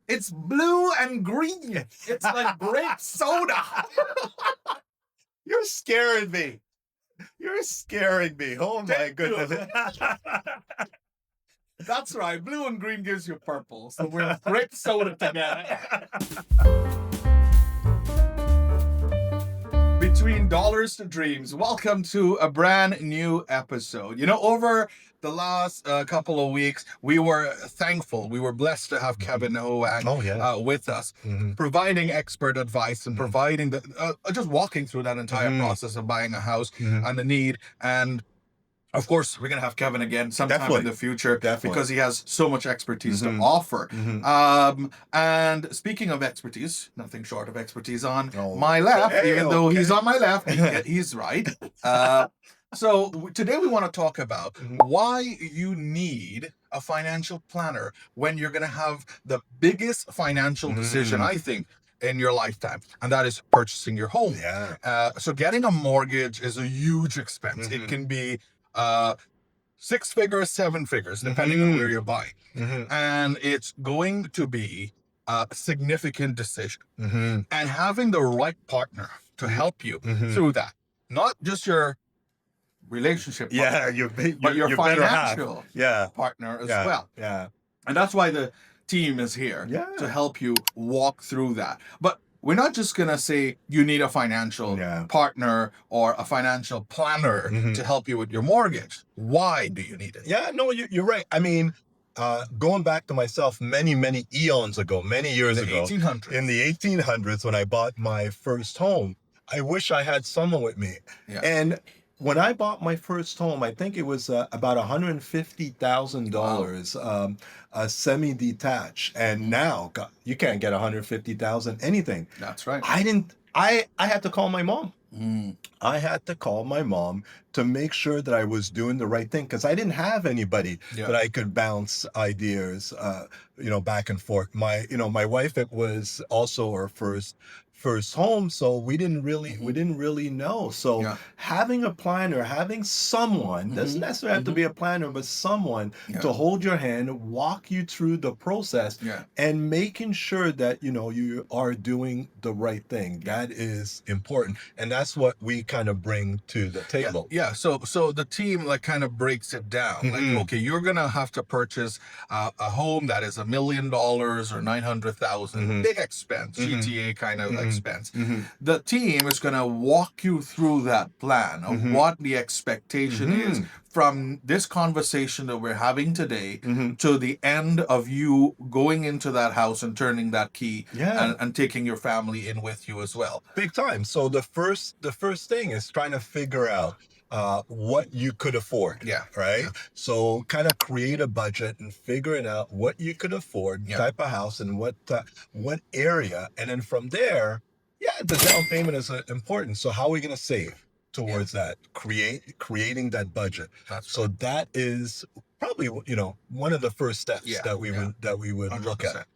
It's blue and green. It's like grape soda. You're scaring me. You're scaring me. Oh my goodness. That's right. Blue and green gives you purple. So we're grape soda together. Between dollars to dreams. Welcome to a brand new episode. Over the last couple of weeks, we were thankful. We were blessed to have Kevin Hoang with us, providing expert advice and providing just walking through that entire process of buying a house and the need. And of course, we're going to have Kevin again sometime in the future because he has so much expertise to offer. And speaking of expertise, nothing short of expertise on my left, even though he's on my left, he's right. So today we want to talk about why you need a financial planner when you're going to have the biggest financial decision, I think, in your lifetime, and that is purchasing your home. So getting a mortgage is a huge expense. It can be 6 figures, 7 figures, depending on where you're buying. And it's going to be a significant decision. And having the right partner to help you through that, not just your relationship partner, but your financial partner as well. And that's why the team is here to help you walk through that. But we're not just going to say you need a financial partner or a financial planner to help you with your mortgage. Why do you need it? Yeah, no, you're right. I mean, going back to myself many eons ago, many years ago, 1800s. In the 1800s, when I bought my first home, I wish I had someone with me. And when I bought my first home, I think it was about $150,000, semi-detached. And now, God, you can't get $150,000 anything. That's right. I had to call my mom. I had to call my mom to make sure that I was doing the right thing, because I didn't have anybody that I could bounce ideas, back and forth. My wife, it was also her first home, so we didn't really know. So having a planner, having someone, doesn't necessarily have to be a planner, but someone to hold your hand, walk you through the process, and making sure that you are doing the right thing. That is important, and that's what we kind of bring to the table. So the team kind of breaks it down. Okay, you're gonna have to purchase a home that is $1 million or 900,000, big expense, GTA kind of expense. The team is gonna walk you through that plan of what the expectation is from this conversation that we're having today to the end of you going into that house and turning that key and taking your family in with you as well. Big time. So the first thing is trying to figure out what you could afford. Right. So kind of create a budget and figuring out what you could afford, type of house, and what area, and then from there, the down payment is important. So how are we going to save towards that? Creating that budget. So that is probably one of the first steps that we would look at.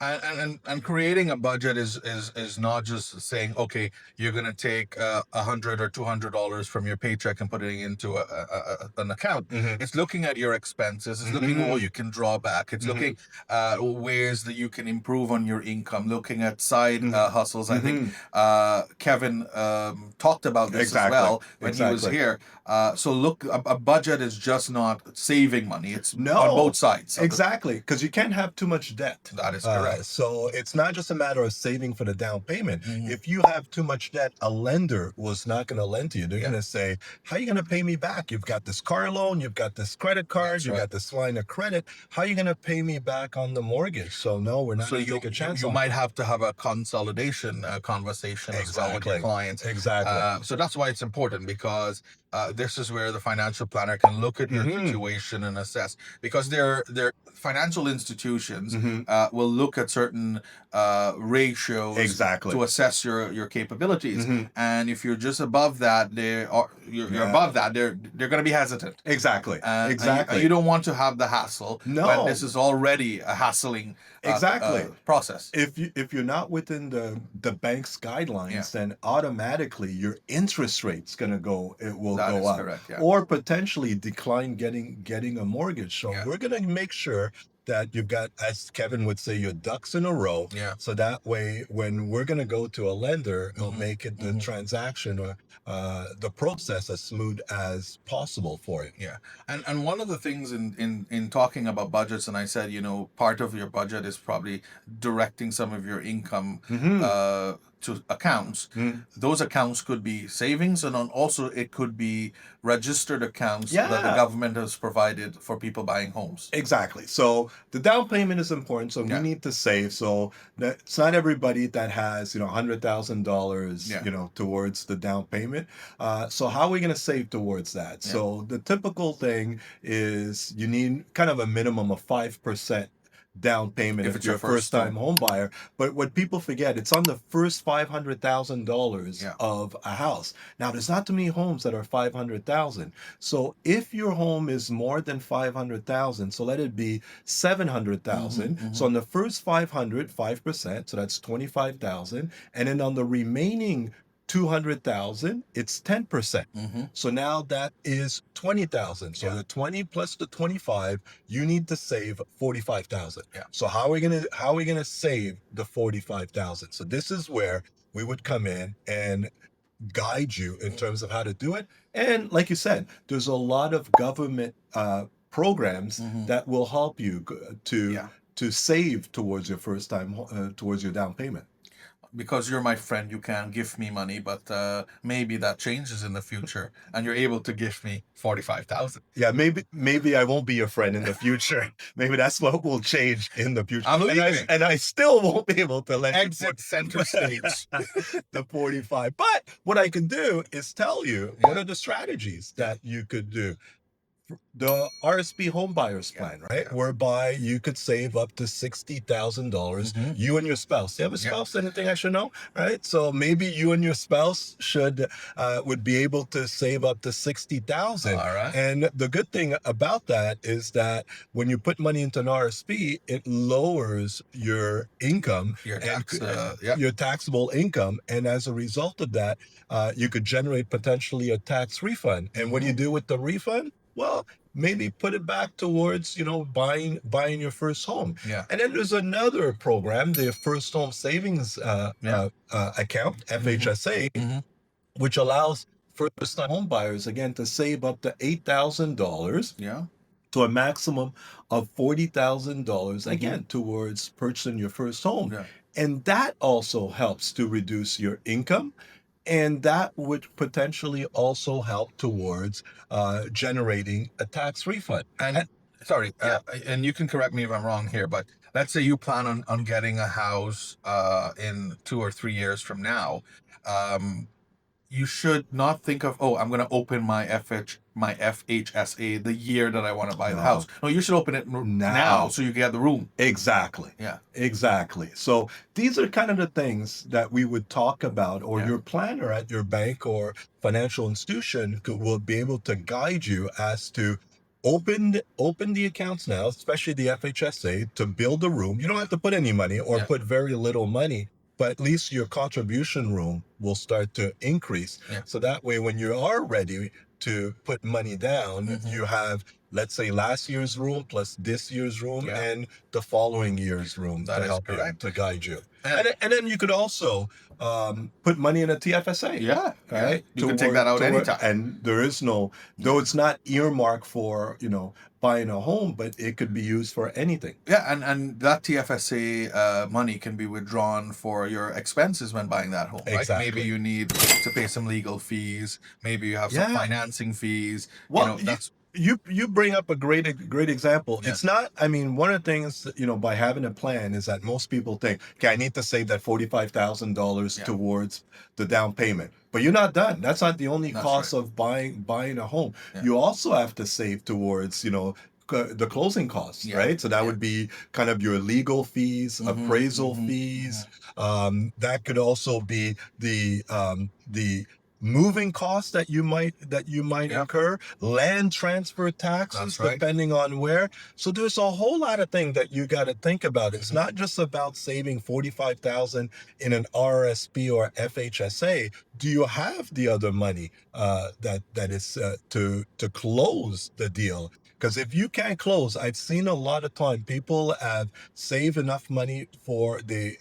And creating a budget is not just saying, okay, you're going to take $100 or $200 from your paycheck and put it into an account. It's looking at your expenses. It's looking at what you can draw back. It's looking at ways that you can improve on your income, looking at side hustles. I think Kevin talked about this as well when he was here. So look, a budget is just not saving money. It's on both sides. Exactly, because you can't have too much debt. That is correct. So it's not just a matter of saving for the down payment. If you have too much debt, a lender was not going to lend to you. They're going to say, how are you going to pay me back? You've got this car loan, you've got this credit card, you've got this line of credit. How are you going to pay me back on the mortgage? So no, we're not going to take a chance. You might have to have a consolidation conversation as well with your clients. So that's why it's important, because this is where the financial planner can look at your situation and assess, because their financial institutions will look at certain ratios to assess your capabilities. And if you're just above that, you're above that, they're going to be hesitant. Exactly. And you don't want to have the hassle when this is already a hassling process. If you're not within the bank's guidelines, then automatically your interest rate's going to go up, or potentially decline getting a mortgage. So we're going to make sure that you've got, as Kevin would say, your ducks in a row. Yeah. So that way, when we're going to go to a lender, it'll make it the transaction or the process as smooth as possible for you. Yeah. And one of the things in talking about budgets, and I said, part of your budget is probably directing some of your income to accounts. Those accounts could be savings, and also it could be registered accounts that the government has provided for people buying homes. Exactly. So the down payment is important. So we need to save. So it's not everybody that has, $100,000, towards the down payment. So how are we going to save towards that? So the typical thing is you need kind of a minimum of 5% down payment if you're a first-time home buyer. But what people forget, it's on the first $500,000 of a house. Now, there's not too many homes that are 500,000. So if your home is more than 500,000, so let it be 700,000. So on the first 500, 5%, so that's 25,000, and then on the remaining 200,000, it's 10%. So now that is 20,000. So the 20 plus the 25, you need to save 45,000. So how are we gonna save the 45,000? So this is where we would come in and guide you in terms of how to do it. And like you said, there's a lot of government programs that will help you to save towards your first time towards your down payment. Because you're my friend, you can give me money, but maybe that changes in the future, and you're able to give me 45,000. Yeah, maybe I won't be your friend in the future. Maybe that's what will change in the future. I'm leaving. And I still won't be able to let exit center stage the 45. But what I can do is tell you what are the strategies that you could do. The RRSP Home Buyers Plan, right? Whereby you could save up to $60,000, you and your spouse. Do you have a spouse? Anything I should know? Right? So maybe you and your spouse would be able to save up to 60,000. All right. And the good thing about that is that when you put money into an RSP, it lowers your income, your taxable income. And as a result of that, you could generate potentially a tax refund. And what do you do with the refund? Well, maybe put it back towards, buying your first home. And then there's another program, the First Home Savings Account, FHSA, which allows first-time home buyers, again, to save up to $8,000 to a maximum of $40,000, again, towards purchasing your first home. And that also helps to reduce your income. And that would potentially also help towards generating a tax refund. And and you can correct me if I'm wrong here, but let's say you plan on getting a house in 2 or 3 years from now. You should not think of, I'm going to open my FHSA the year that I want to buy the house. No, you should open it now so you can get the room. Exactly. Yeah. Exactly. So these are kind of the things that we would talk about, or your planner at your bank or financial institution will be able to guide you as to open the accounts now, especially the FHSA, to build a room. You don't have to put any money or put very little money, but at least your contribution room will start to increase. So that way, when you are ready to put money down, you have, let's say, last year's room plus this year's room and the following year's room to help you, to guide you. And then you could also put money in a TFSA. Right? You can take that out anytime. And there is though it's not earmarked for, buying a home, but it could be used for anything. And that TFSA money can be withdrawn for your expenses when buying that home. Right? Maybe you need to pay some legal fees. Maybe you have some financing fees. Well, you bring up a great example. It's not, one of the things, by having a plan is that most people think, okay, I need to save that $45,000 towards the down payment. But you're not done. That's not the only cost of buying a home. You also have to save towards, the closing costs, right? So that would be kind of your legal fees, appraisal fees. That could also be the moving costs that you might incur, land transfer taxes, depending on where. So there's a whole lot of things that you got to think about. It's not just about saving $45,000 in an RRSP or FHSA. Do you have the other money that is to close the deal? Because if you can't close, I've seen a lot of time people have saved enough money for the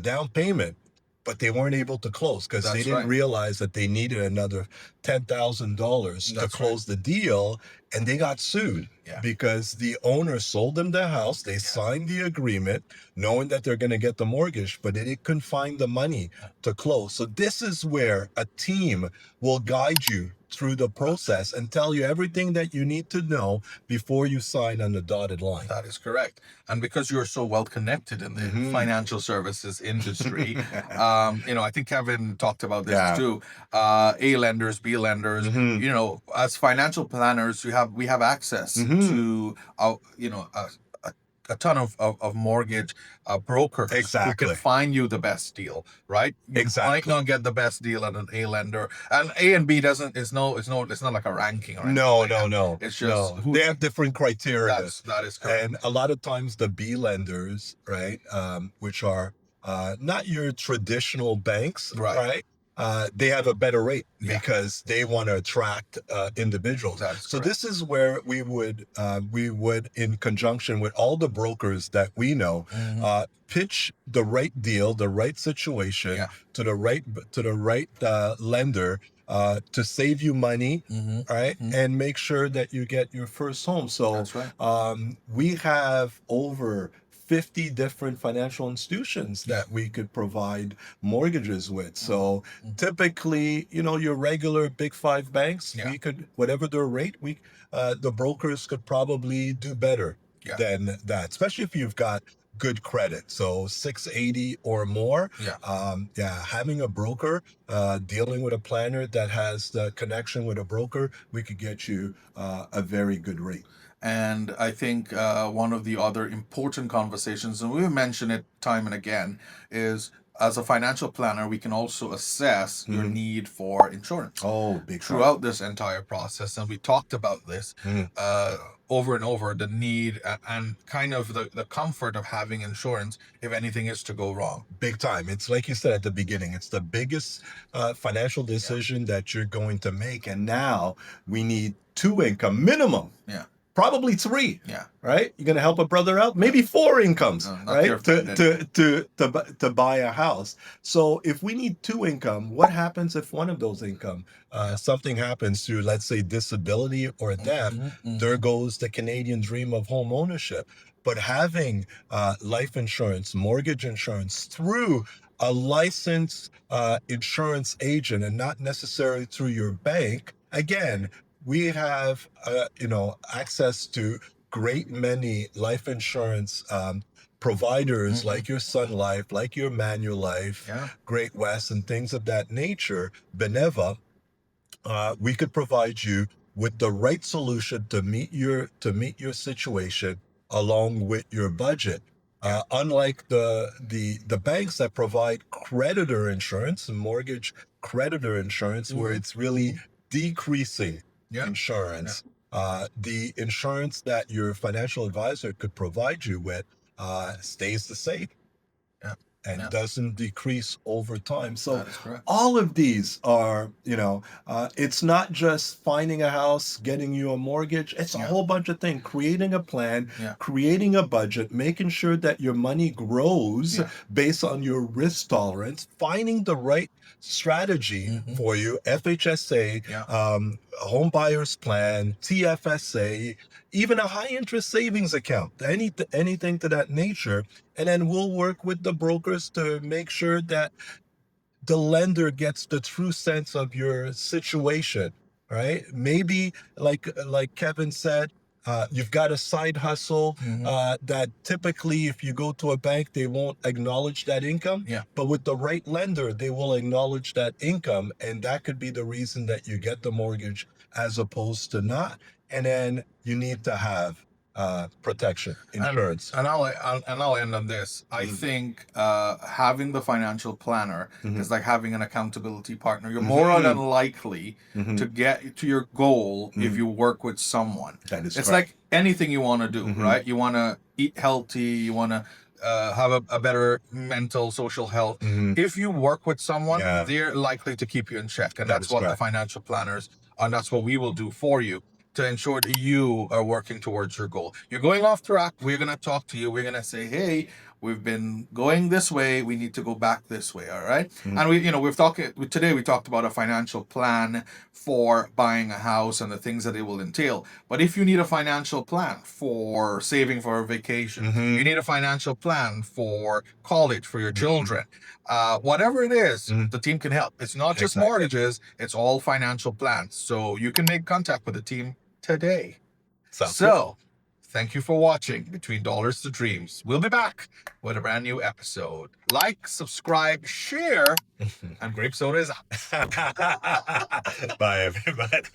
down payment, but they weren't able to close because they That's didn't right. realize that they needed another $10,000 to That's close the deal, and they got sued. Yeah. Because the owner sold them their house, they signed the agreement knowing that they're going to get the mortgage, but they couldn't find the money to close. So this is where a team will guide you through the process and tell you everything that you need to know before you sign on the dotted line. That is correct. And because you're so well connected in the financial services industry, I think Kevin talked about this too. A lenders, B lenders, as financial planners, we have access to, a ton of mortgage brokers who can find you the best deal, right? You might not get the best deal at an A lender, and A and B it's not like a ranking or anything. No. It's just they have different criteria. That is correct. And a lot of times the B lenders, right, which are not your traditional banks, right? They have a better rate because they want to attract individuals. So this is where we would, in conjunction with all the brokers that we know, pitch the right deal, the right situation to the right lender to save you money, right, and make sure that you get your first home. So we have over 50 different financial institutions that we could provide mortgages with. So typically, your regular big five banks, we could, whatever their rate, the brokers could probably do better than that, especially if you've got good credit. So 680 or more. Having a broker, dealing with a planner that has the connection with a broker, we could get you a very good rate. And I think one of the other important conversations, and we mention it time and again, is as a financial planner, we can also assess your need for insurance. Big throughout this entire process. And we talked about this over and over, the need and kind of the comfort of having insurance if anything is to go wrong. Big time. It's like you said at the beginning, it's the biggest financial decision that you're going to make. And now we need 2 income minimum. Probably 3. Right? You're gonna help a brother out, maybe 4 incomes, right? To buy a house. So if we need 2 income, what happens if one of those income something happens to, let's say, disability or death? There goes the Canadian dream of home ownership. But having life insurance, mortgage insurance through a licensed insurance agent and not necessarily through your bank, again, we have, access to great many life insurance providers like your Sun Life, like your Manulife, Great West, and things of that nature, Beneva. We could provide you with the right solution to meet your situation along with your budget. Unlike the banks that provide creditor insurance and mortgage creditor insurance, where it's really decreasing insurance. The insurance that your financial advisor could provide you with stays the same and doesn't decrease over time. So all of these are, it's not just finding a house, getting you a mortgage. It's a whole bunch of things. Creating a plan, creating a budget, making sure that your money grows based on your risk tolerance, finding the right strategy for you, FHSA, Home Buyers Plan, TFSA, even a high interest savings account, anything to that nature. And then we'll work with the brokers to make sure that the lender gets the true sense of your situation, right? Maybe like Kevin said, you've got a side hustle that typically if you go to a bank, they won't acknowledge that income. But with the right lender, they will acknowledge that income. And that could be the reason that you get the mortgage as opposed to not. And then you need to have protection, insurance. And I'll end on this. I think having the financial planner is like having an accountability partner. You're more than likely to get to your goal if you work with someone. That is it's like anything you want to do, right? You want to eat healthy, you want to have a better mental, social health. If you work with someone, they're likely to keep you in check. And that's what the financial planners, and that's what we will do for you, to ensure that you are working towards your goal. You're going off track. We're going to talk to you. We're going to say, hey, we've been going this way. We need to go back this way. All right. And today we talked about a financial plan for buying a house and the things that it will entail. But if you need a financial plan for saving for a vacation, you need a financial plan for college for your children, whatever it is, the team can help. It's not just mortgages, it's all financial plans. So you can make contact with the team today. Thank you for watching Between Dollars to Dreams. We'll be back with a brand new episode. Like, subscribe, share, and grape soda is out. Bye, everybody.